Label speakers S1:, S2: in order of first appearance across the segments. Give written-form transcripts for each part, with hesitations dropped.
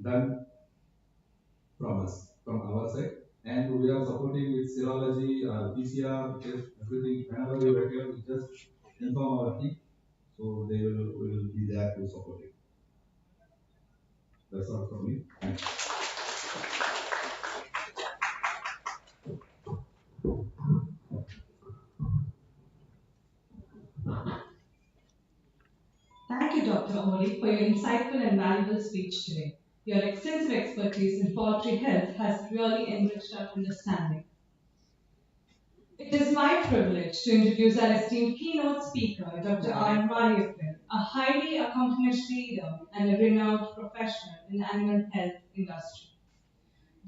S1: done from us, from our side. And we are supporting with serology, PCR, test, everything. Whenever you require, we just inform our team. So they will be there to support it. That's all from me.
S2: Thank you, Dr. Ori, for your insightful and valuable speech today. Your extensive expertise in poultry health has really enriched our understanding. It is my privilege to introduce our esteemed keynote speaker, Dr. R. Mariappan, a highly accomplished leader and a renowned professional in the animal health industry.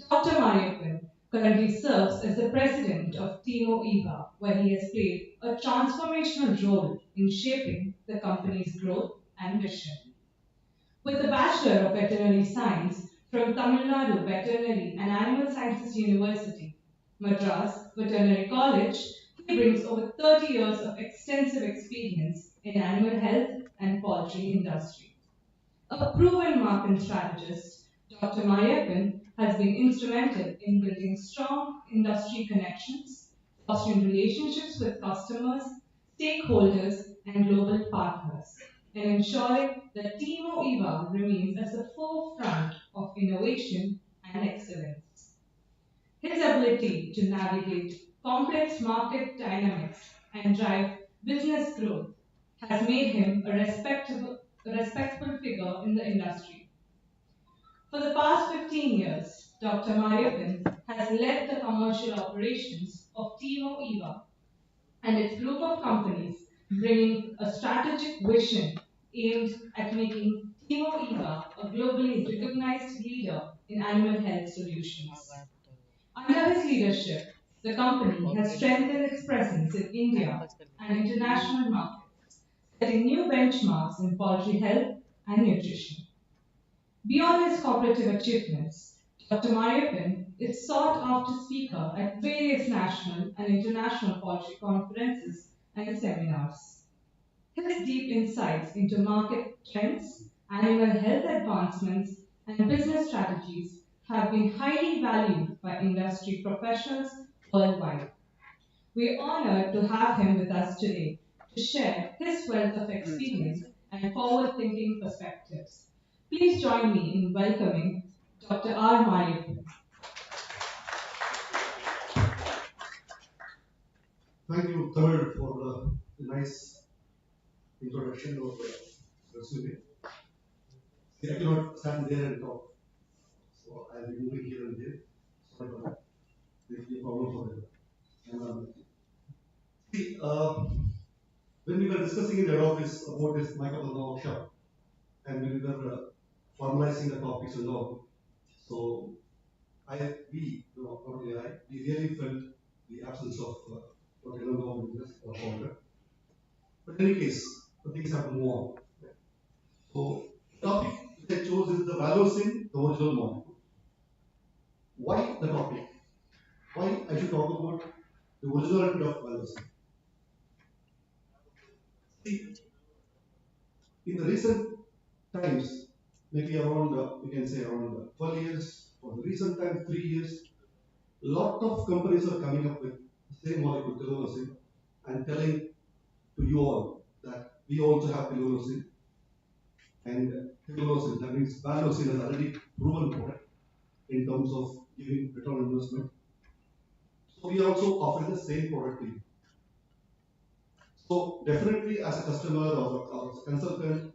S2: Dr. Mariappan currently serves as the president of Timo Eva, where he has played a transformational role in shaping the company's growth and mission. With a Bachelor of Veterinary Science from Tamil Nadu Veterinary and Animal Sciences University, Madras Veterinary College, he brings over 30 years of extensive experience in animal health and poultry industry. A proven market strategist, Dr. Mayappan has been instrumental in building strong industry connections, fostering relationships with customers, stakeholders, and global partners, and ensuring that Timo Eva remains at the forefront of innovation and excellence. His ability to navigate complex market dynamics and drive business growth has made him a respectable figure in the industry. For the past 15 years, Dr. Mariappan has led the commercial operations of Timo Eva and its group of companies, bringing a strategic vision aimed at making Timo Eva a globally recognized leader in animal health solutions. Under his leadership, the company has strengthened its presence in India and international markets, setting new benchmarks in poultry health and nutrition. Beyond his cooperative achievements, Dr. Mariappan is sought after speaker at various national and international poultry conferences and seminars. His deep insights into market trends, animal health advancements, and business strategies have been highly valued by industry professionals worldwide. We are honored to have him with us today to share his wealth of experience and forward thinking perspectives. Please join me in welcoming Dr. R. Mayappan.
S3: Thank you, Tamil, for the nice introduction of the resume. See, I cannot stand there and talk, so I'll be moving here and there. Sorry for that. There will be a problem for the environment. See, when we were discussing in the head office about this microbiome workshop, and when we were formalizing the topics and all, so not only I, we really felt the absence of what I don't know business or founder. But in any case, the things have to move on. So the topic which I chose is the valuing the original molecule. Why the topic? Why I should talk about the originality of valuing? See, in the recent times, maybe around we can say around 12 years, for the recent time 3 years, a lot of companies are coming up with the same molecule, telomycin, and telling to you all that we also have telomycin. And telomycin, that means valuing has already proven product in terms of giving return on investment. So we are also offering the same product to you. So definitely as a customer or as a consultant,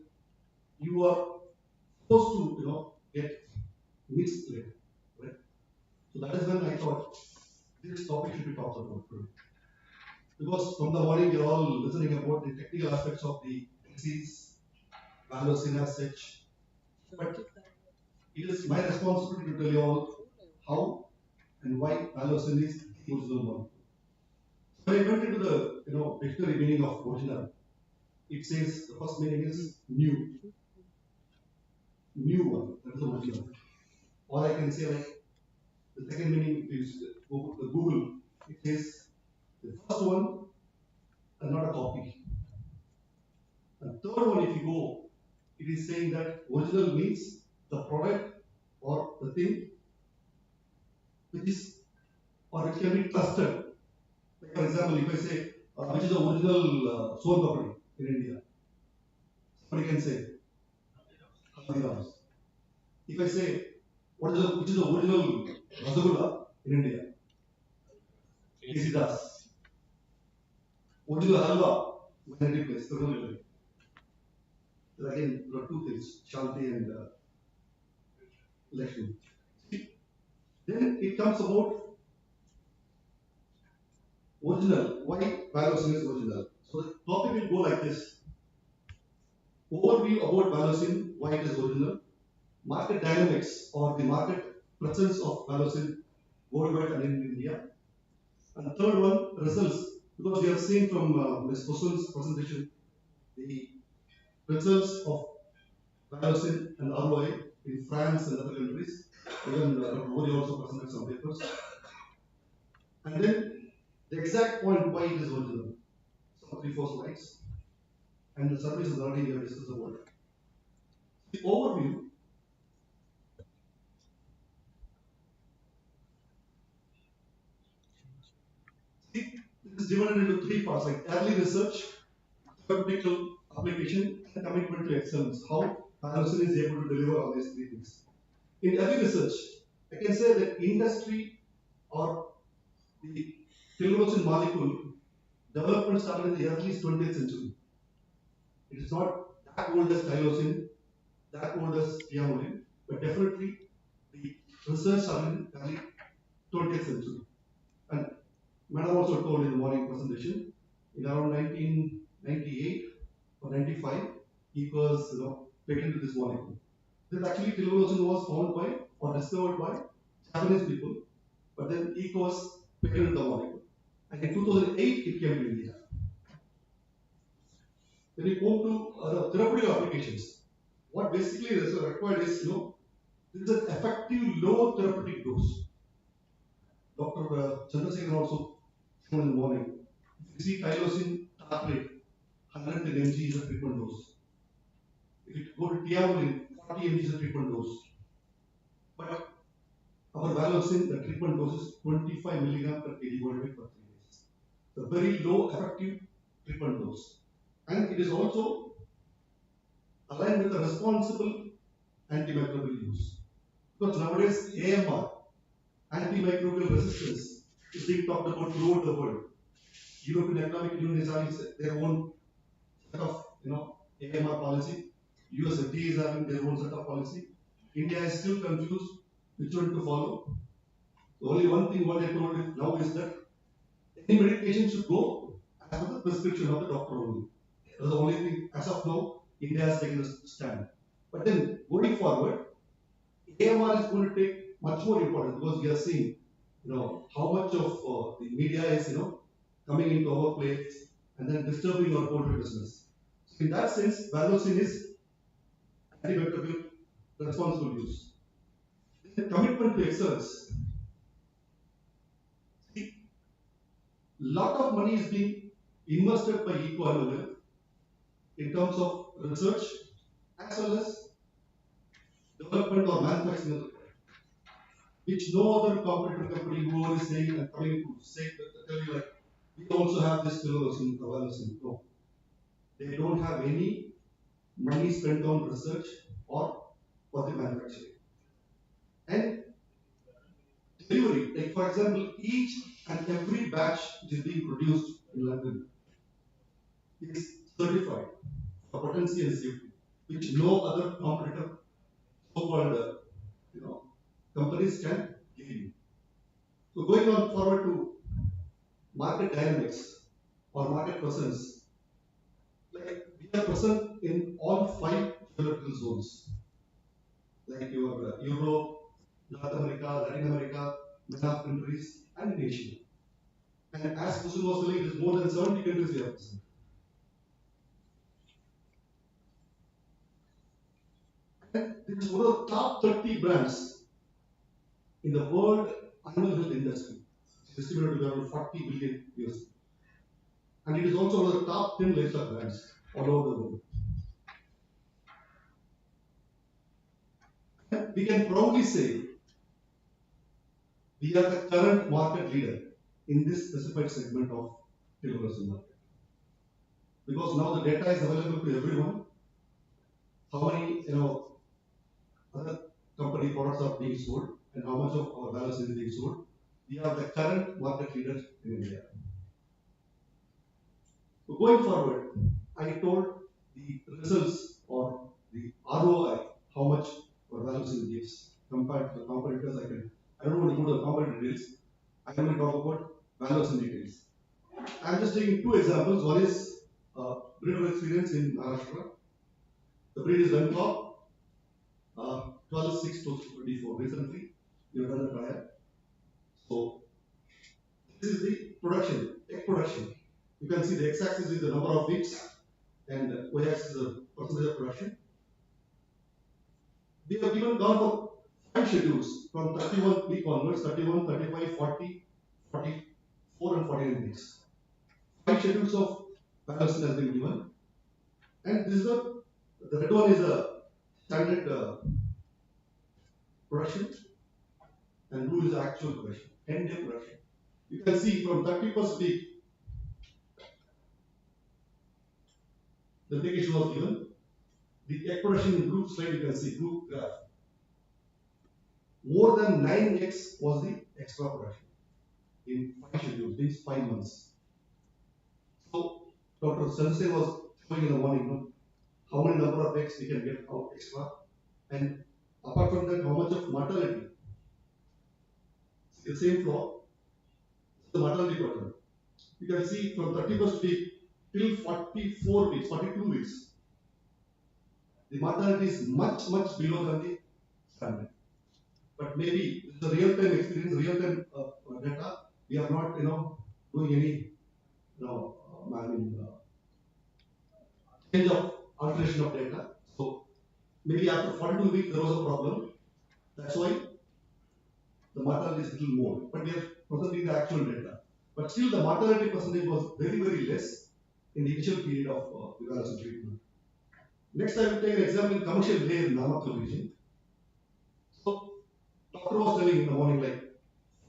S3: you are supposed to get mixed later, right? So that is when I thought this topic should be talked about today. Because from the morning you're all listening about the technical aspects of the disease, valuing as such, but it is my responsibility to tell you all how and why valuing is the original one. So I went into the dictionary meaning of original. It says the first meaning is new, new one. That is the original. Or I can say like the second meaning is the Google. It says the first one and not a copy. And third one, if you go, it is saying that original means the product the thing which is or which can be trusted. Like for example, if I say which is the original soul papadi in India, somebody can say Haldiram's. If I say which is the original Rasgulla in India, Isidas. Original Halwa, vanity place, Tirunelveli. Again, there are two things, Shanti and Lakshmi. Then it comes about original. Why Balancing is original? So the topic will go like this. Overview about Balancing, why it is original. Market dynamics or the market presence of Balancing worldwide and in India. And the third one, results. Because we have seen from Ms. Kusul's presentation the results of Balancing and ROI in France and other countries. Even Dr. Modi also presented some papers. And then the exact point why it is original. Some 3, 4 slides. And the service is already we have discussed about it. The overview. See, it is divided into 3 parts like early research, theoretical application, and commitment to excellence. How Balancing is able to deliver all these 3 things. In early research, I can say that industry or the tillotropin molecule development started in the early 20th century. It is not that old as tyrosine, that old as tiamolin, but definitely the research started in early 20th century. And Madam also told in the morning presentation, in around 1998 or 95, he was patented this molecule. That actually tillotropin was found by or discovered by Japanese people, but then he was patented the molecule. And in 2008, it came to India. Then we move to the therapeutic applications. What basically is required is, this is an effective low therapeutic dose. Dr. Chandrasekhar also shown in the morning. If you see tyrosine tartrate, 100 mg is a treatment dose. If you go to tiamolin, 40 mg is a treatment dose. But our Valocin, the treatment dose is 25 milligram per kg body weight for 3 days. It's a very low effective treatment dose. And it is also aligned with the responsible antimicrobial use. Because nowadays AMR, antimicrobial resistance, is being talked about throughout the world. European Economic Union is having their own set of AMR policy. US FDA is having their own set of policy. India is still confused which one to follow. The only one thing what I told you now is that any medication should go as per the prescription of the doctor only. That's the only thing as of now India has taken a stand. But then going forward, AMR is going to take much more importance because we are seeing, how much of the media is, coming into our place and then disturbing our poultry business. So in that sense, Valocin is antibacterial responsible use. The commitment to excellence. See, lot of money is being invested by eco in terms of research as well as development or manufacturing, which no other competitor company who is saying and coming to say tell you like we also have this in awareness. No, they don't have any money spent on research or for the manufacturing. And delivery, like for example, each and every batch which is being produced in London is certified for potency and safety, which no other competitor, so-called companies can give you. So going on forward to market dynamics or market presence, like we are present in all 5 geographical zones, like your Europe, North America, Latin America, MENAF countries, and in Asia. And as Kusul was telling, it is more than 70 countries we are present. And this is one of the top 30 brands in the world animal health industry. It's estimated to be around 40 billion USD. And it is also one of the top 10 livestock brands all over the world. And we can proudly say We are the current market leader in this specified segment of telemedicine market. Because now the data is available to everyone. How many other company products are being sold and how much of our balance is being sold. We are the current market leader in India. So going forward, I told the results or the ROI, how much our values gives compared to the competitors. I don't want to go to the competitor details. I only talk about values and details. I'm just taking two examples. One is breeder experience in Maharashtra. The breed is Venkop, 12/6/24. Recently, we have done a trial. So this is the production, egg production. You can see the x-axis is the number of weeks and y-axis is the percentage of production. We have given gone for 5 schedules from 31 week onwards, 31, 35, 40, 44 and 49 weeks. 5 schedules of valuation has been given. And this is the red one is a standard production and blue is the actual production, 10-day production. You can see from 31st week, the indication was given. The egg production in blue slide, you can see blue graph. More than 9x was the extra production in 5 schedules, means 5 months. So Dr. Sensei was showing in the morning how many number of eggs we can get out extra, and apart from that, how much of mortality. The same flow, the mortality pattern. You can see from 31st week till 44 weeks, 42 weeks, the mortality is much, much below than the standard. But maybe this is a real-time experience, real-time data. We are not, doing any, change of alteration of data. So maybe after 42 weeks there was a problem. That's why the mortality is a little more. But we are presenting the actual data. But still the mortality percentage was very, very less in the initial period of evaluation treatment. Next, I will take an example in commercial layer in Namakkal region. So, doctor was telling in the morning like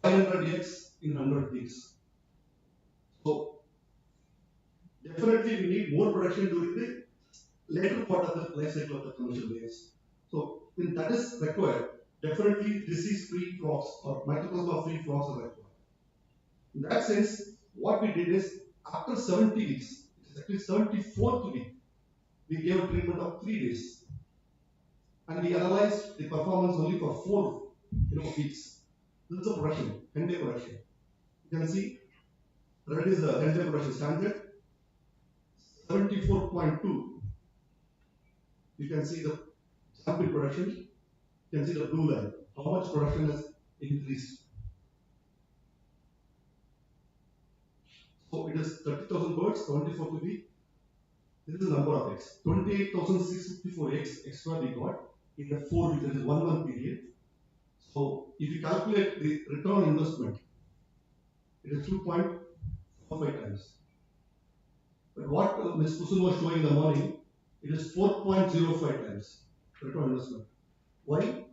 S3: 500 eggs in 100 weeks. So, definitely we need more production during the later part of the life cycle of the commercial layers. So, when that is required, definitely disease-free flocks or mycoplasma-free flocks are required. In that sense, what we did is after 70 weeks, it is actually 74th week, we gave a treatment of 3 days. And we analyzed the performance only for 4 weeks. This is the production, 10-day production. You can see red is the 10-day production standard, 74.2. You can see the sample production. You can see the blue line. How much production has increased? So it is 30,000 birds, 24th week. This is the number of eggs. 28,654 eggs extra we got in the 4 weeks, that is 1 month period. So if you calculate the return on investment, it is 2.45 times. But what Ms. Kusun was showing in the morning, it is 4.05 times return on investment. Why?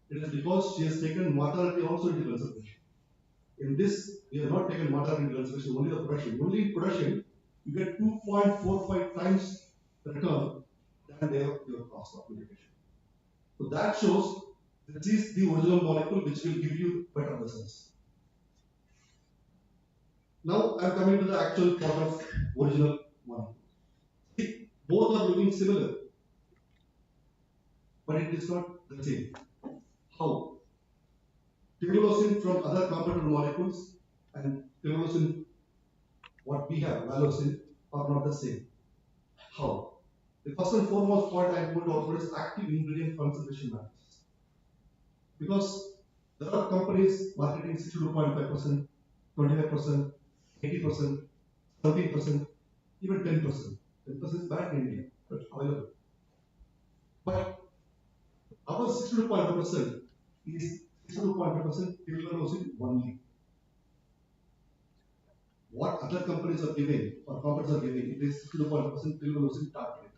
S3: It is because she has taken mortality also into consideration. In this, we have not taken mortality into consideration, only the production. Only in production, you get 2.45 times the return than your cost of medication. So that shows this is the original molecule which will give you better results. Now I am coming to the actual part of original molecule. See, both are looking similar, but it is not the same. How? Trimolosine from other competitor molecules and trimolosine what we have, valocin, are not the same. How? The first and foremost point I am going to offer is active ingredient concentration matters. Because there are companies marketing 62.5%, 25%, 80%, 13%, even 10%. 10% is bad in India, but available. But our 62.5% is 62.5% tilvanocin only. What other companies are giving or companies are giving, it is 62.5% tilvanocin target.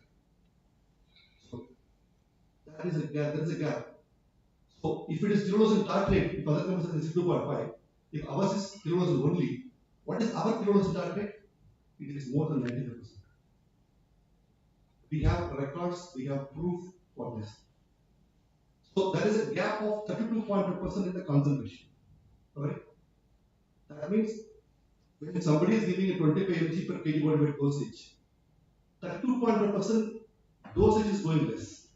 S3: So that is a gap. There is a gap. So if it is kilodose tartrate, if other chemicals is 2.5, if ours is kilodose only, what is our kilodose tartrate? It is more than 95%. We have records, we have proof for this. So there is a gap of 32.2% in the concentration. Alright? That means when somebody is giving a 25 mg per kg body weight dosage, 32.5% dosage is going less.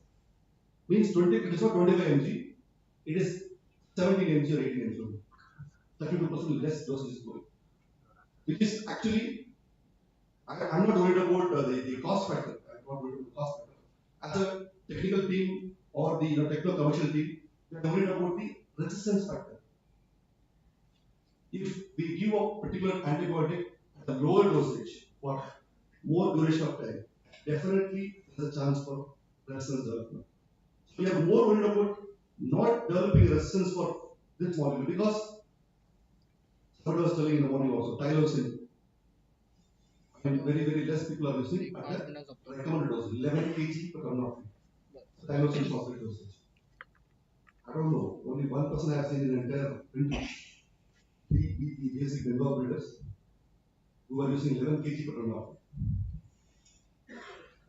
S3: Means 20, it is not 25 mg, it is 17 mg or 18 mg. 32% less dosage is going. Which is actually, I'm not worried about the cost factor. I'm not worried about the cost factor. As a technical team or the techno-commercial team, we are worried about the resistance factor. If we give a particular antibiotic at a lower dosage for more duration of time, definitely there's a chance for resistance development. So we are more worried about not developing resistance for this molecule because somebody was telling in the morning also, tylosin, and very less people are using at the recommended dose, 11 kg per ton of tylosin phosphate dosage. I don't know, only one person I have seen in entire country, the basic Bengal breeders, who are using 11 kg per ton of.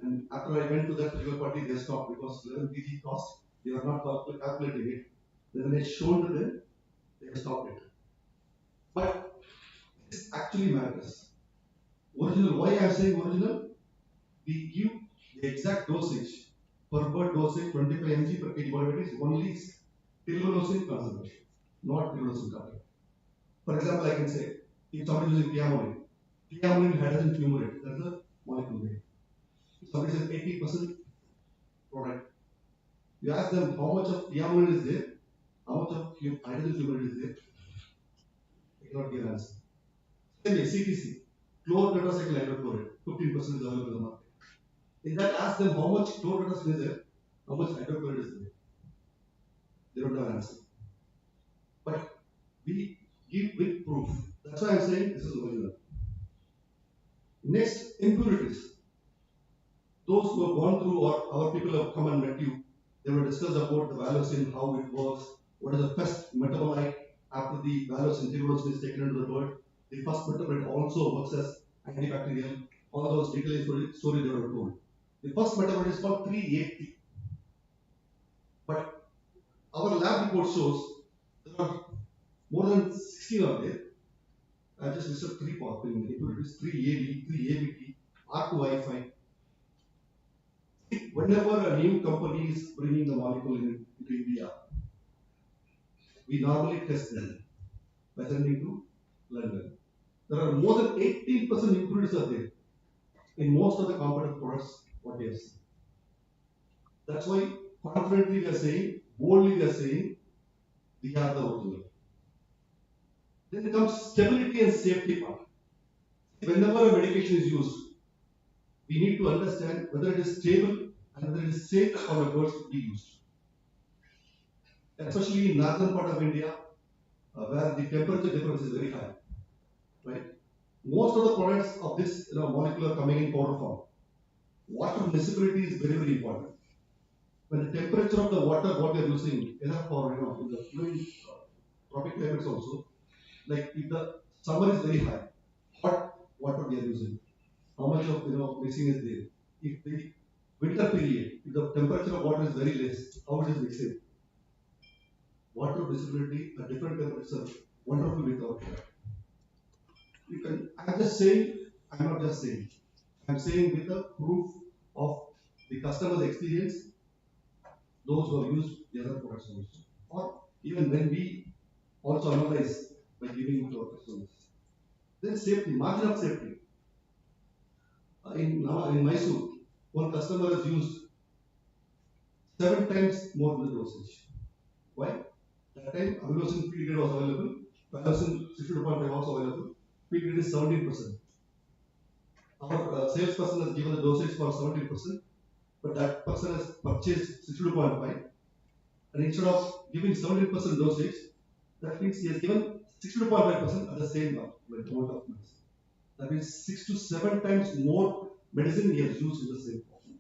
S3: And after I went to that particular party, they stopped because 11 kg cost, they were not calculating it. Then when I showed to them, they stopped it. But this actually matters. Original, why I am saying original? We give the exact dosage per bird dosage 25 mg per kg body weight is only tilmanosin concentration, not tilmanosin tablet. For example, I can say if somebody is using tiamolin hydrogen fumarate, that's the molecule name. If somebody says 80% product, you ask them how much of tiamolin is there, how much of hydrogen fumarate is there, they cannot give an answer. Same way, CTC, chlor-tetracycline hydrochloride, 15% is available in the market. In that, ask them how much chlor-tetracycline is there, how much hydrochloride is there. They don't have an answer. But we give with proof. That's why I'm saying this is original. Next, impurities. Those who have gone through or our people have come and met you, they will discuss about the valuation, how it works, what is the first metabolite after the valuation tilmanosin is taken into the blood. The first metabolite also works as antibacterial. All those detailed story they were told. The first metabolite is called 380. But our lab report shows there are more than 16 are there. I just listed three possible impurities: 3AB, 3ABT, R2I5. Whenever a new company is bringing the molecule into India, we normally test them by sending to London. There are more than 18% impurities are there in most of the competitive products what we have seen. That's why confidently we are saying, boldly we are saying, we are the original. Then comes stability and safety part. Whenever a medication is used, we need to understand whether it is stable and whether it is safe for the birds to be used. Especially in northern part of India, where the temperature difference is very high, right? Most of the products of this molecule are coming in powder form. Water miscibility is very important. When the temperature of the water what we are using, enough for in the even tropic climates also, like if the summer is very high, hot water we are using, how much of mixing is there? If the winter period, if the temperature of water is very less, how it is mixing? Water visibility at different temperatures wonderful without that. You can I'm just saying, I'm not just saying. I'm saying with the proof of the customer's experience, those who have used the other products also. Or even when we also analyze by giving to our customers. Then safety, margin of safety. In Mysore, one customer has used 7 times more than the dosage. Why? That time aminosin feed grade was available, aminosin 62.5 was available, feed grade is 17%. Our salesperson has given the dosage for 17%, but that person has purchased 62.5, and instead of giving 17% dosage, that means he has given 62.5% at the same amount of medicine. That means 6 to 7 times more medicine he has used in the same form.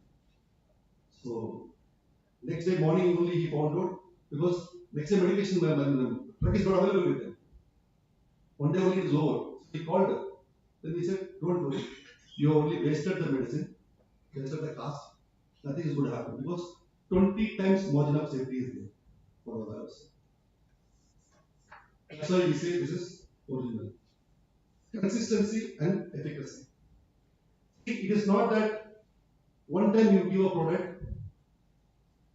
S3: So next day morning only he found out because Next day medication drug is not available with them. One day only it is over. So he called her. Then he said, don't worry, you only wasted the medicine, wasted the cost, nothing is going to happen because 20 times margin of safety is there for the virus. That's why we say this is original. Consistency and efficacy. It is not that one time you give a product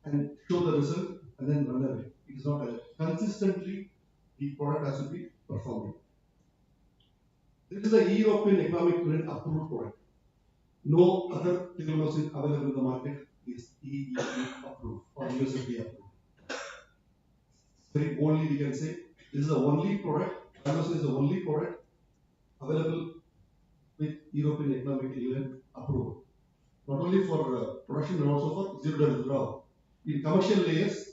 S3: and show the result and then run away. It is not like consistently the product has to be performing. This is a European Economic Union approved product. No other technology available in the market is EU approved or USFDA approved. Very boldly we can say this is the only product, Amazon is the only product available with European Economic Union approval. Not only for production but also for zero-day withdrawal. In commercial layers,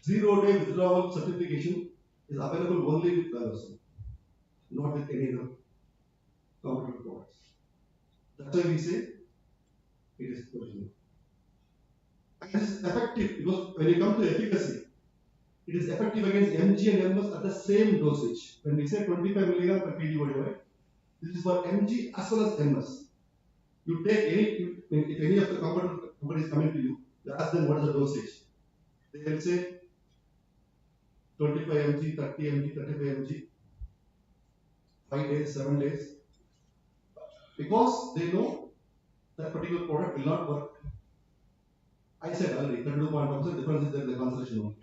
S3: zero-day withdrawal certification is available only with Amazon, not with any other competitor products. That's why we say it is original. And it is effective because when you come to efficacy, it is effective against Mg and Ms at the same dosage. When we say 25 mg per kg body weight, this is for Mg as well as Ms. You take if any of the companies coming to you, you ask them what is the dosage. They will say 25 mg, 30 mg, 35 mg, 5 days, 7 days. Because they know that particular product will not work. I said already, 32.5% difference is there in the concentration only.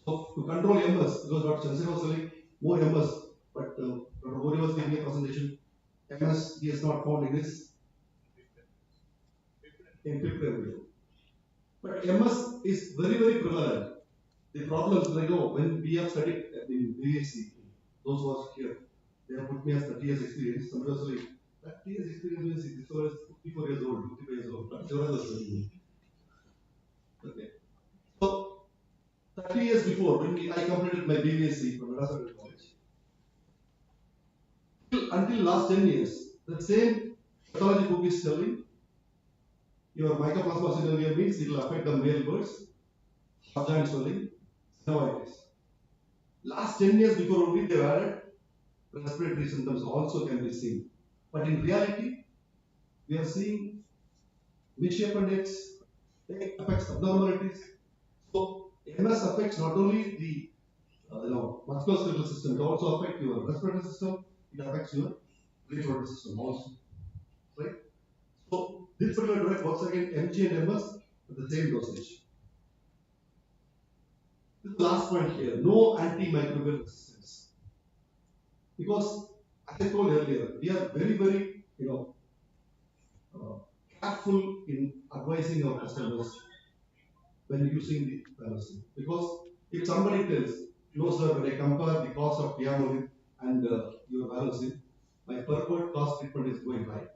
S3: So to control MS, because Dr. Chandrasekhar was telling more MS, but Dr. Gori was giving a presentation, MS he has not found in his encrypted review. But MS is very, very prevalent. The problems like when we have studied in BSc, those who are here, they have put me as 30 years experience. Somebody was like, 30 years experience means this was 54 years old, 55 years old. That's what I was telling. Okay. So 30 years before, when I completed my BSc from Madras College, until last 10 years, the same pathology book is telling your mycoplasma syndrome means it will affect the male birds, joint swelling, synovitis. Last 10 years before only they added respiratory symptoms also can be seen. But in reality, we are seeing misshapen heads, it affects abnormalities. So MS affects not only the musculoskeletal system, it also affects your respiratory system, it affects your reproductive system also. Right? So this particular drug works against Mg and MS at the same dosage. This is the last point here. No antimicrobial resistance. Because as I told earlier, we are very, very careful in advising our customers when using the vaccine. Because if somebody tells, no sir, when I compare the cost of Tiamolin and your vaccine, my per bird cost treatment is going high.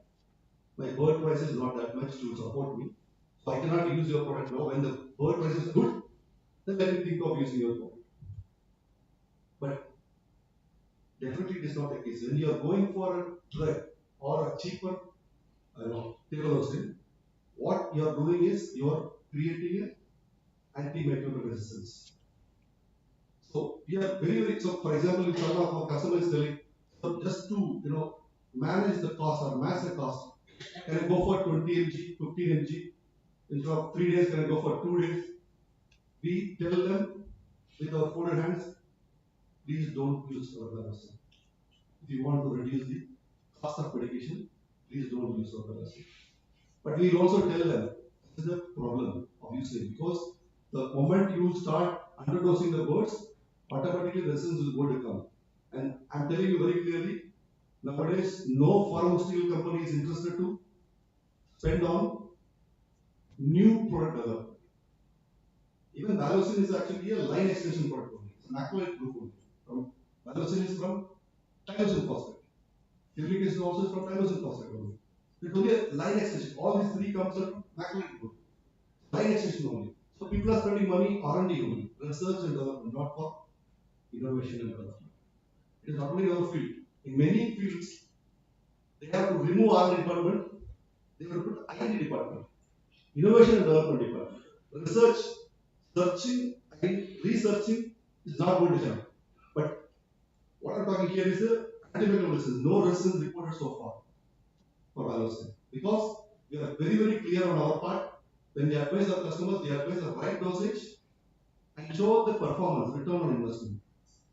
S3: My bird price is not that much to support me. So I cannot use your product now. When the bird price is good, then let me think of using your product. But definitely it is not the case. When you are going for a drug or a cheaper technology, what you are doing is you are creating an antimicrobial resistance. So we are very, very, so for example, if some of our customers is telling, so just to manage the cost or match the cost, can I go for 20 mg, 15 mg? Instead of 3 days, can I go for 2 days? We tell them with our folded hands, please don't use our vaccine. If you want to reduce the cost of medication, please don't use our vaccine. But we will also tell them this is a problem of usage because the moment you start underdosing the birds, automatically resistance is going to come. And I'm telling you very clearly, nowadays no pharmaceutical company is interested to spend on new product development. Even Valocin is actually a line extension product only. It's an acrylic group only. Valocin is from tyrosine phosphate. Uric acid also is from tyrosine phosphate only. It's only a line extension. All these three comes from acrylic group. Line extension only. So people are spending money R&D only, research and development, not for innovation and development. It is not only our field. In many fields, they have to remove R&D department, they will put I&D department, innovation and development department, research, searching and researching It's not going to help. But what I'm talking here is the antimicrobial resistance. No resistance reported so far for vaccine because we are very, very clear on our part. When they advise our customers, they advise the right dosage and show the performance, return on investment.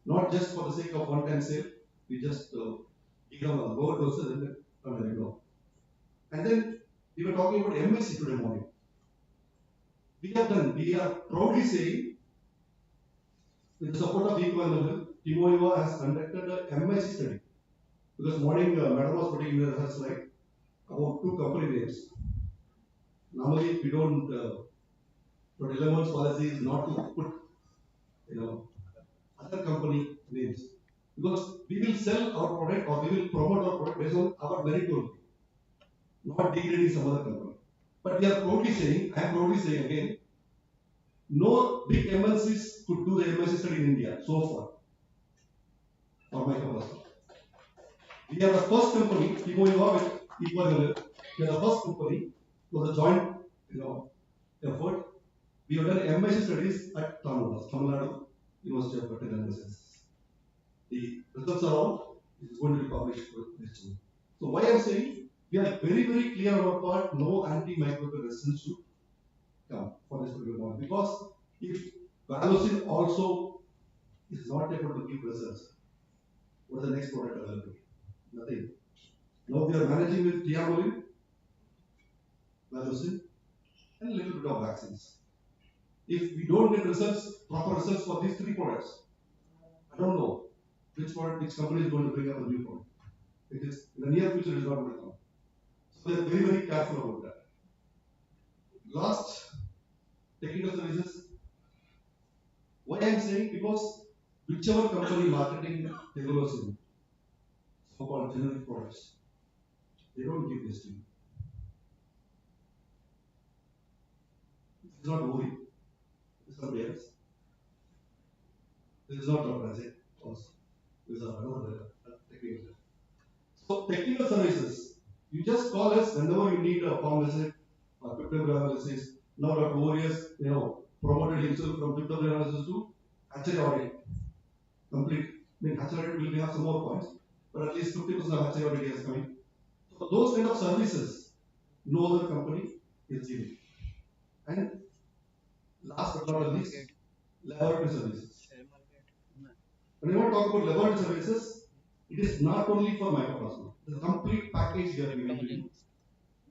S3: Not just for the sake of one-time sale. We just give them a lower dose and then let it go. And then we were talking about MSC today morning. We are proudly saying, with the support of Eco and Nobel, Timo Eva has conducted a MSC study. Because morning, Madam was putting in her slide about two company names. Normally, we don't, but Element's policy is not to put, you know, other company names. Because we will sell our product or we will promote our product based on our merit only, not degrading some other company. But we are proudly saying, I am proudly saying again, no big MNCs could do the MSc study in India so far for microbiology. We are the first company, Timo Eva with Equal, we are the first company with a joint you know, effort. We have done MSc studies at Tamil Nadu University of Veterinary Sciences. The results are out. It is going to be published next week. So why I am saying we are very, very clear on our part, no antimicrobial resistance should come for this particular model. Because if vaccine also is not able to give results, what is the next product available? Nothing. Now we are managing with tiamolin, vaccine, and a little bit of vaccines. If we don't get results, proper results for these three products, I don't know which company is going to bring up a new product. It is in the near future it is not going to come. So they are very, very careful about that. Last, technical services. Why I am saying because whichever company marketing technology, so-called generic products, they don't give this to you. This is not ORI. This is somebody else. This is not Dr. Ajay. Also, this is another technical. So technical services, you just call us whenever you need a form visit or cryptography analysis. Now Dr. Orias, promoted himself from cryptography analysis to hatchery audit. Complete. I mean, hatchery audit will have some more points, but at least 50% of hatchery audit is coming. So those kind of services, no other company is giving. And last but not least, laboratory services. When you want to talk about laboratory services, it is not only for mycoplasma. The complete package we are giving to you.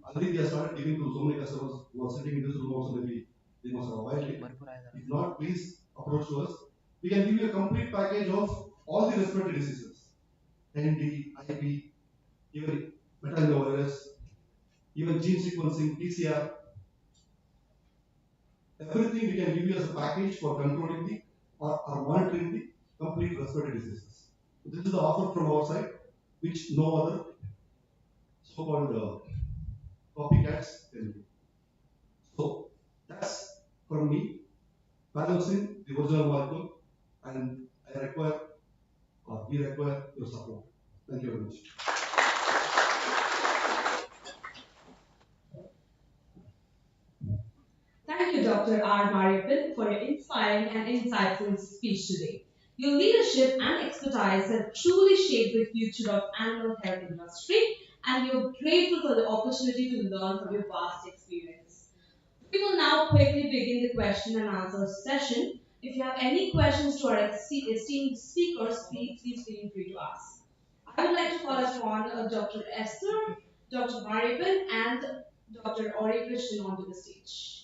S3: Already we have started giving to so many customers who are sitting in this room also maybe they must have avoided it. If not, please approach to us. We can give you a complete package of all the respiratory diseases. ND, IP, even metanovirus, even gene sequencing, PCR, everything we can give you as a package for controlling the or monitoring the complete respiratory diseases. So this is the offer from our side, which no other so-called copycats can do. So that's from me, balancing the original molecule, and I require or we require your support. Thank you very much.
S2: Thank you, Dr. R. Mariappan, for your inspiring and insightful speech today. Your leadership and expertise have truly shaped the future of animal health industry, and we are grateful for the opportunity to learn from your vast experience. We will now quickly begin the question and answer session. If you have any questions to our esteemed speakers, please feel free to ask. I would like to call upon Dr. Esther, Dr. Mariappan, and Dr. Ori Krishnan onto the stage.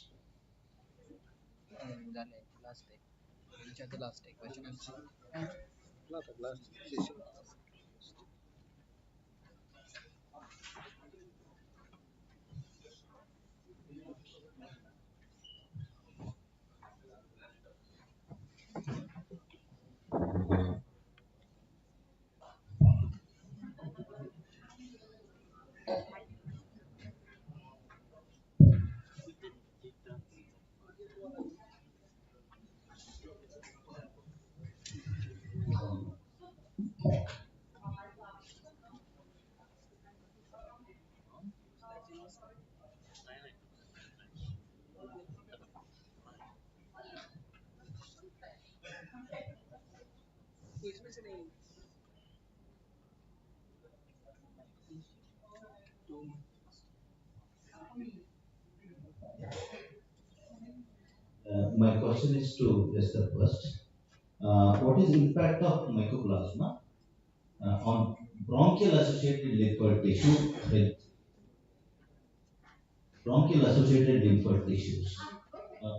S4: My question is to Esther first. What is the impact of mycoplasma on bronchial associated lymphoid tissue health? Bronchial associated lymphoid tissues. Uh,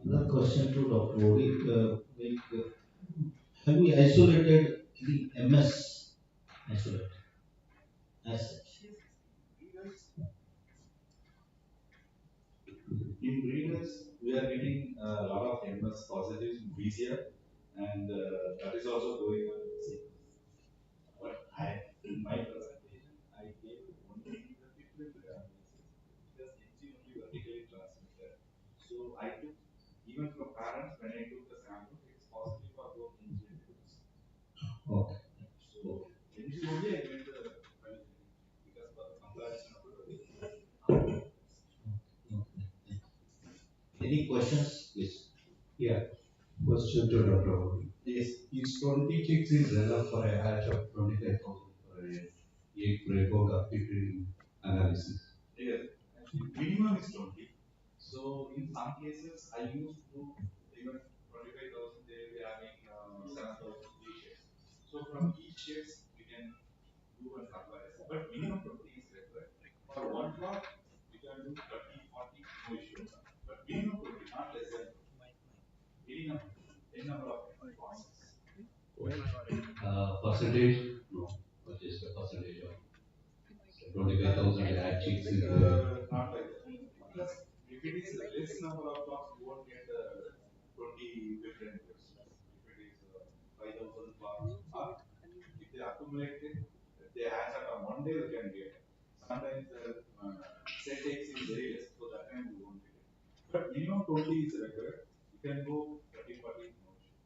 S4: Another question to Dr. Odi. Have we isolated the MS isolate as such?
S1: In breeders, we are getting a lot of MS positives in BCR, and that is also going on with C. But in my presentation, I gave only the different diagnosis because NG only vertically transmitted. So I took, even from parents, when I took the sample, it's positive for both NG and MS.
S4: Okay.
S1: So NG only I went to the phylogenetic because for the comparison of the
S4: Okay. Any questions, please?
S3: Yeah. Question to Dr. Odi. Yes. Is 20 chicks is enough for a hatch of 25,000 for a egg break analysis?
S1: Yes, actually minimum is 20. So in some cases, I used to even 25,000, they will be having 7,000 three shares. So from each shares, we can do a comparison. But minimum 20 is required. For one plot, we can do 30, 40, no issue. But minimum 20, not less than 20. Any number of plots.
S3: Percentage? No. What is the percentage of 25,000 hatch chicks is
S1: Not like that. Because if it is a less number of blocks, you won't get 20 different questions. If it is 5,000 blocks, or if they accumulate it, if they hatch out on one day, you can get. Sometimes the set X is very less, so that time you won't get it. But minimum 20 is required. You can go 30, 40, no issue.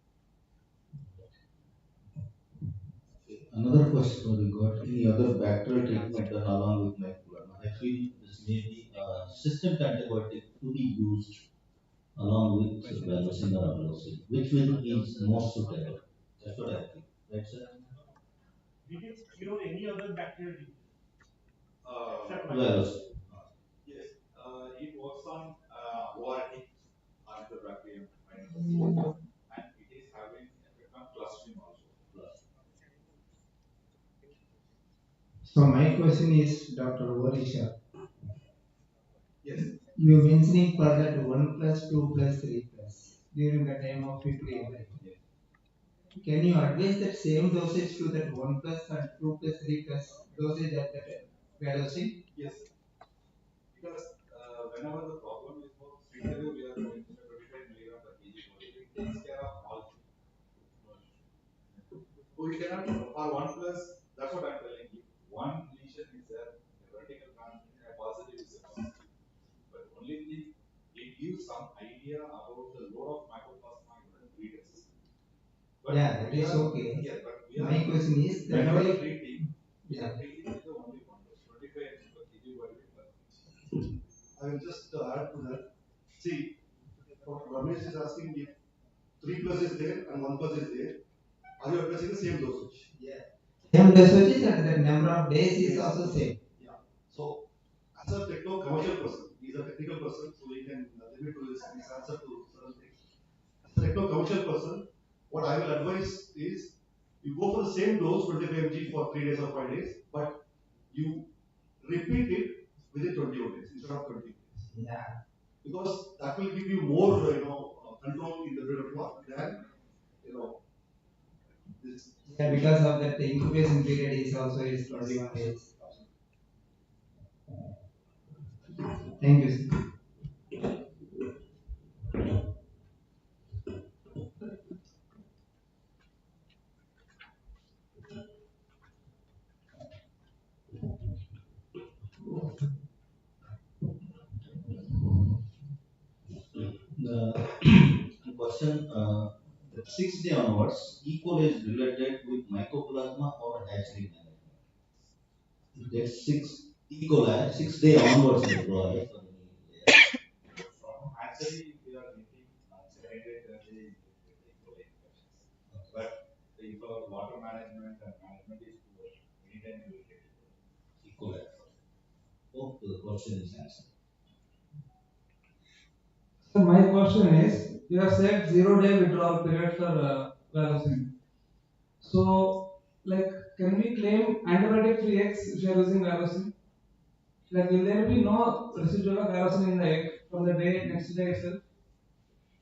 S4: Another question we got, any other bacterial treatment done along with mycoplasma? I feel this may be a system antibiotic to be used along with valicine or amlosine. Which one is most suitable? That's what I think. Right, sir?
S3: Did you cure any other bacterial disease?
S4: Valicine.
S1: Yes, it works on ORT, Arthobacterium minor, and it is having effect on clustering also.
S5: So my question is, Dr. Varisha,
S1: Yes.
S5: you mentioning for that 1 plus 2 plus 3 plus during the time of equilibrium, right?
S1: Yes.
S5: Can you advise that same dosage to that 1 plus and 2 plus 3 plus dosage at that velocity?
S1: Yes. Because whenever the problem is more, straight away we are going to 25 milligram per kg only. It takes care of all things. No issue. So you cannot, for 1 plus, that's what I'm telling you. One lesion is there, a vertical transmission, a positive is a positive. But only thing, it gives some idea about the load of mycoplasma in the breeders. But
S5: Yeah, that
S1: we
S5: is
S1: are,
S5: okay.
S1: yeah, but we are,
S5: My question is that
S1: whenever
S5: why,
S1: treating, we
S5: yeah,
S1: are treating with the only one dose, 25 mg per kg divided per
S3: I will just add to that. See, Dr. Ramesh is asking if 3 plus is there and 1 plus is there. Are you addressing the same dosage?
S5: yeah, same dosage and the number of days is also same.
S3: Yeah. So, as a techno commercial person, he is a technical person, so he can limit to his answer to certain things. As a techno commercial person, what I will advise is you go for the same dose, 25 mg for 3 days or 5 days, but you repeat it within 21 days instead of 20 days.
S5: Yeah.
S3: Because that will give you more, control in the breeder flock than, you know, this.
S5: Yeah, because of that the incubation period is also is 21 days. Thank you, sir.
S4: The question, the 6th day onwards, equal is related with mycoplasma or hatchery management. That's six equal, 6 day onwards deploy for the new. From hatchery, we are getting second day, third day, E. coli infections. But if our water management and management is poor, anytime we will get E. coli. Hope the question is answered.
S6: So my question is, you have said 0 day withdrawal period for vaccine. So, like, can we claim antibiotic-free eggs if you are using vaccine? Like, will there be no residual of vaccine in the egg from the day next day itself?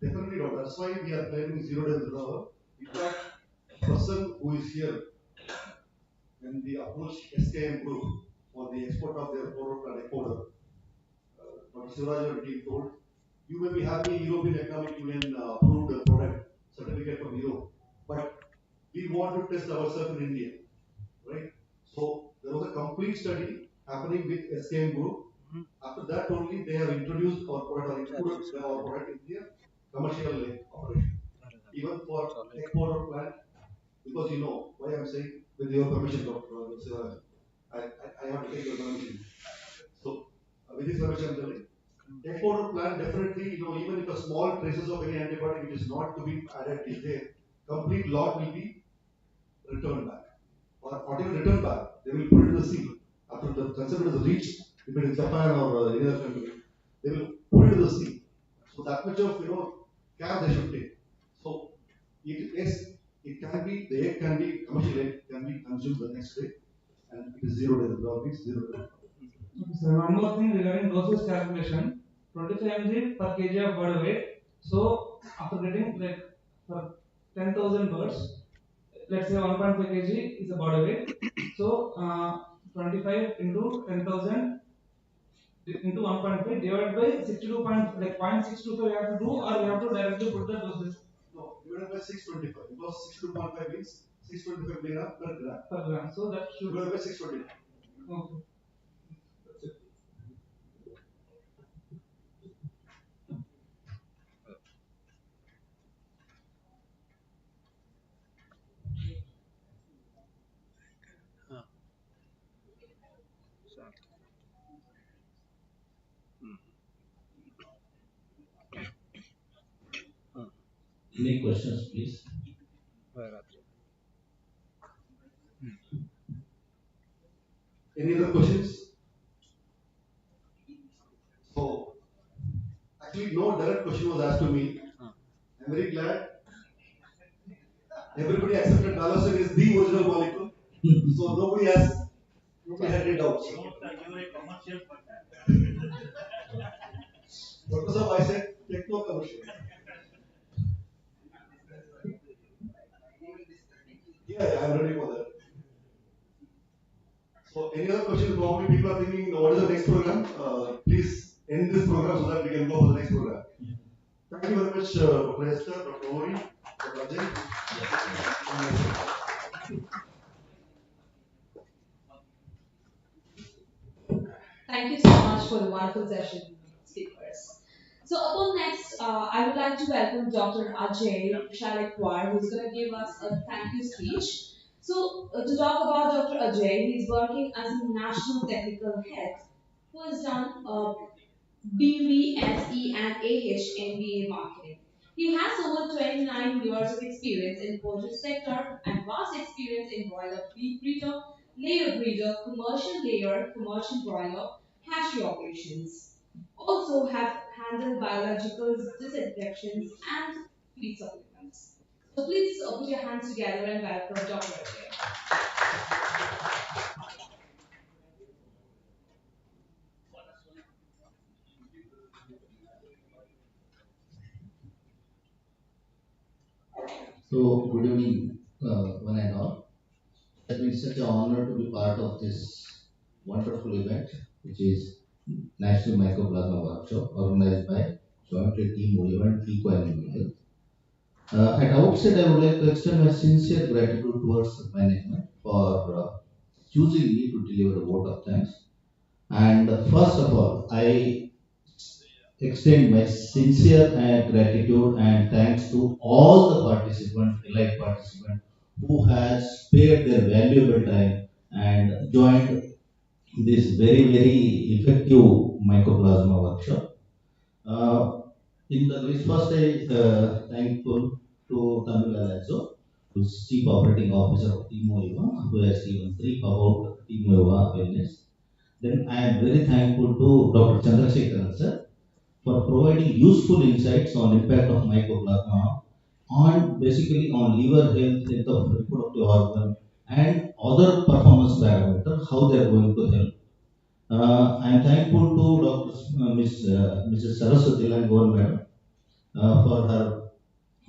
S3: Definitely not. That's why we are claiming 0 day withdrawal. In fact, the person who is here, when we approach SKM group for the export of their product and exporter, Dr. Sivaraj already told, you may be having a European Economic Union approved product certificate from Europe, but we want to test ourselves in India, right? So there was a complete study happening with SKM group. After that only they have introduced our product or included our product in their commercial operation. Even for exporter plant, because you know why I'm saying with your permission, Dr. Sivaraj, I have to take your permission. So with this permission, I'm telling. Exporter plant definitely, even if a small traces of any antibiotic which is not to be added is there, complete lot will be returned back. Or not even returned back, they will put it in the sea. After the consumer is reached, if it is Japan or any other country, they will put it in the sea. So that much of care they should take. So yes, it can be the egg can be commercial egg can be consumed the next day, and it is 0 days. The dog is 0 days.
S6: Okay, so one more thing regarding dosage calculation, 25 mg per kg of body weight. So after getting like for 10,000 birds, let's say 1.5 kg is a body weight. So 25 into 10,000 into 1.5 divided by 62 point like 0.625 we have to do, or we have to directly put the doses
S3: No, divided by 625 because 62.5 means 625 milligram per gram.
S6: per gram. So that should
S3: Divided by 625.
S6: okay. That's it.
S4: Any questions, please?
S3: Any other questions? So actually, no direct question was asked to me. I'm very glad everybody accepted Balostic is the original molecule. So nobody had any doubts. Dr. Saab, I said techno commercial. Yeah, I'm ready for that. So any other questions? Probably people are thinking, what is the next program? Please end this program so that we can go for the next program. Thank you very much, Dr. Esther, Dr. Ori, Dr. Ajay.
S2: Thank you so much for the wonderful session, speakers. So, upon next, I would like to welcome Dr. Ajay Shalikwar, who's going to give us a thank you speech. So, to talk about Dr. Ajay, he's working as a national technical head who has done BVSE and AH MBA marketing. He has over 29 years of experience in poultry sector and vast experience in broiler feed breeder, layer breeder, commercial broiler, hatchery operations. Also have handled biological disinfections and feed supplements. So please put your hands together and welcome Dr. Ajay.
S4: So, good evening, one and all. It's been such an honor to be part of this wonderful event, which is National Mycoplasma Workshop organized by jointly Team Eva and Eco. At outset, I would like to extend my sincere gratitude towards management for choosing me to deliver a vote of thanks. And first of all, I extend my sincere gratitude and thanks to all the participants, elite participants, who has spared their valuable time and joined this very, very effective mycoplasma workshop. Uh, in the list, first I thankful to Tamil Alonso, who's Chief Operating Officer of Timo Eva, who has given brief about Timo Eva wellness. Then I am very thankful to Dr. Chandrasekharan sir for providing useful insights on impact of mycoplasma on basically on liver health, health of reproductive organ, and other performance parameters, how they are going to help. I'm thankful to Dr. Mrs. Saraswati Langon madam for her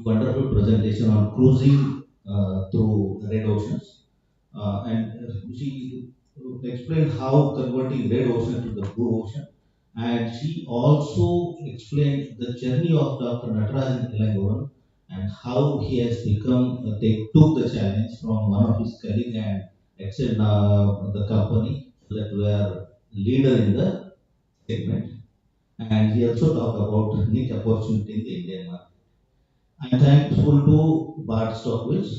S4: wonderful presentation on cruising through red oceans. And she explained how converting red ocean to the blue ocean. And she also explained the journey of Dr. Natarajan Ilangovan and how he has become, they took the challenge from one of his colleagues and excelled the company so that we are leader in the segment. And he also talked about niche opportunity in the Indian market. I'm thankful to Bart Stockwell,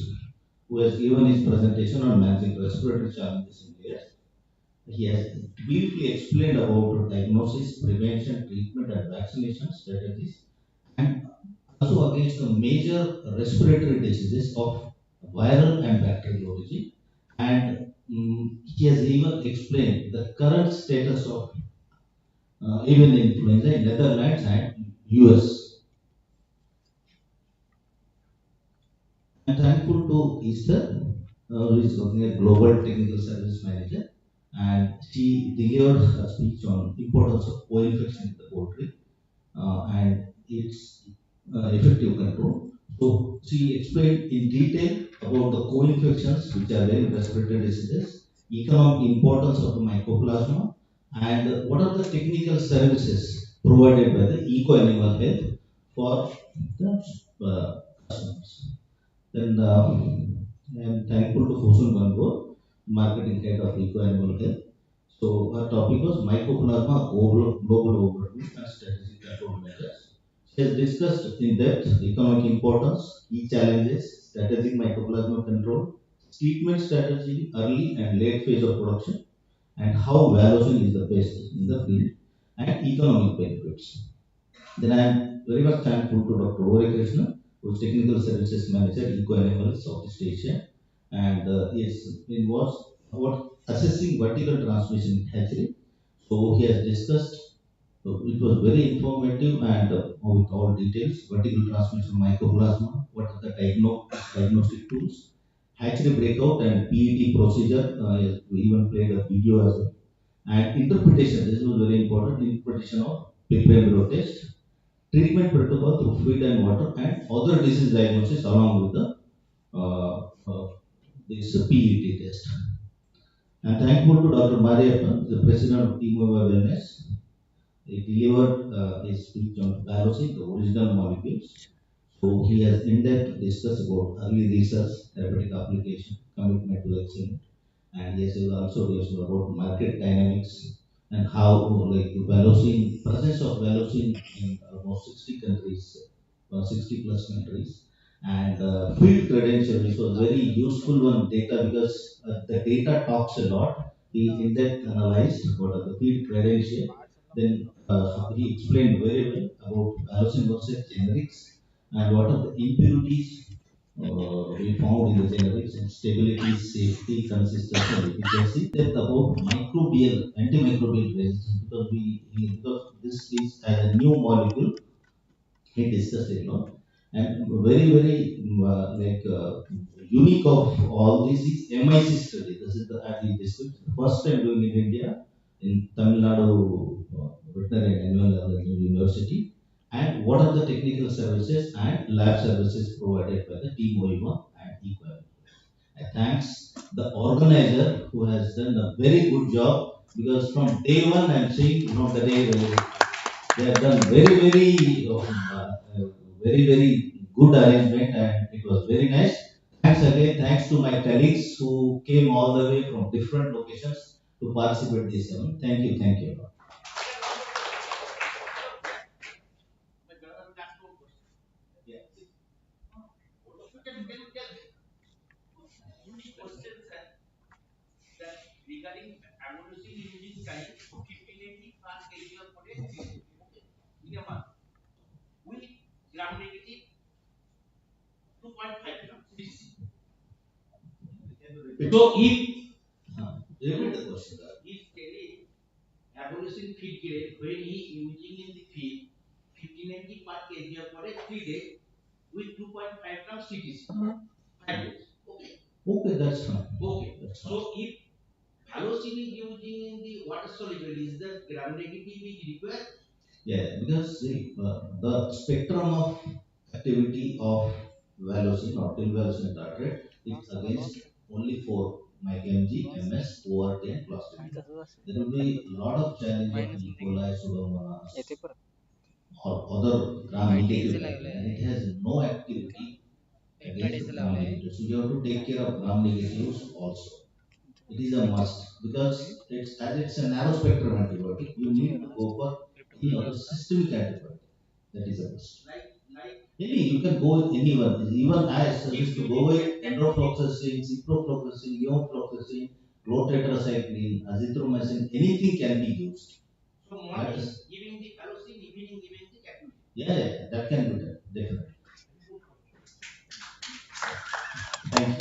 S4: who has given his presentation on managing respiratory challenges in players. He has briefly explained about diagnosis, prevention, treatment, and vaccination strategies, and also against the major respiratory diseases of viral and bacterial origin. And he has even explained the current status of even influenza in Netherlands and US. I'm thankful to Easter, who is working as Global Technical Service Manager, and she delivered a speech on importance of co-infection in the poultry and its effective control. So she explained in detail about the co-infections, which are very respiratory diseases, economic importance of the mycoplasma, and what are the technical services provided by the eco animal health for the customers. Then I'm thankful to Fosun Bango, marketing head of Eco Animal Health. So our topic was mycoplasma global overview and strategic control measures. She has discussed in depth economic importance, key challenges, strategic mycoplasma control, treatment strategy, early and late phase of production, and how valuation is the best in the field, and economic benefits. Then I am very much thankful to Dr. Ore Krishna, who is Technical Services Manager, Eco Animal Southeast Asia, and is involved about assessing vertical transmission in hatchery. So he has discussed, it was very informative and with all details, vertical transmission mycoplasma, what are the diagnostic tools, hatchery breakout and PET procedure, we even played a video as well. And interpretation, this was very important, interpretation of Pigment test, treatment protocol through feed and water, and other disease diagnosis along with the this PET test. I'm thankful to Dr. Mariappan, the president of Team Eva Wellness. He delivered his speech on balancing the original molecules. So he has in-depth discussed about early research, therapeutic application, commitment to excellence, and yes, it also goes about market dynamics and how like Velocin, presence of Velocin in almost 60 countries, 60 plus countries, and field credential, which was very useful one data because the data talks a lot. He in-depth analyzed what are the field credential. Then he explained very well about Velocin versus generics and what are the impurities we found in the generics and stability, safety, consistency, and efficacy. Then about microbial, antimicrobial resistance because this is as a new molecule, he discussed it a lot. And very, very unique of all this is MIC study. This is the as we discussed, first time doing in India in Tamil Nadu Veterinary and Animal Health University. And what are the technical services and lab services provided by the team OIMA and Equal. I thanks the organizer who has done a very good job because from day one I'm seeing from the day they have done very very good arrangement and it was very nice. Thanks again, thanks to my colleagues who came all the way from different locations to participate this event. Thank you. So if repeat the question. Okay, that's fine. Okay, that's fine. So if Halogen is using in the water soluble, is the gram negative is required? Yeah, because see, the spectrum of activity of Valocin or tilvalocin tartrate is against only four micMG, MS, ORT, and Clostridium. There will be a lot of challenge of E. coli, Pseudomonas, or other gram negative bacteria, and it has no activity against gram negatives. So you have to take care of gram negatives also. It is a must because it's a narrow spectrum antibiotic. You need to go for any other systemic antibiotic. That is a must. Any you can go with anyone. Even I suggest to go with enrofloxacin, ciprofloxacin, leofloxacin, chlortetracycline, azithromycin. Anything can be used. So morning giving the halosin, evening giving the caffeine. Yeah, that can be done definitely. Thank you.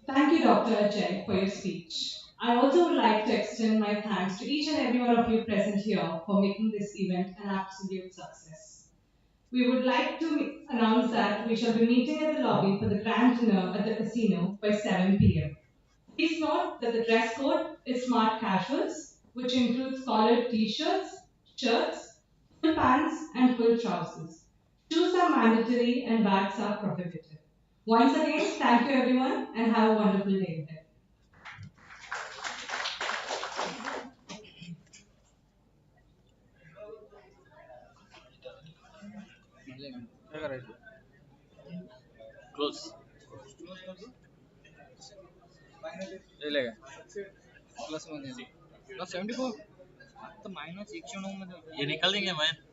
S2: Thank you, Dr. Ajay, for your speech. I also would like to extend my thanks to each and every one of you present here for making this event an absolute success. We would like to announce that we shall be meeting at the lobby for the grand dinner at the casino by 7 p.m. Please note that the dress code is smart casuals, which includes collared t-shirts, shirts, full pants, and full trousers. Shoes are mandatory and bags are prohibited. Once again, thank you everyone and have a wonderful day ahead.
S7: ये निकल देंगे मैं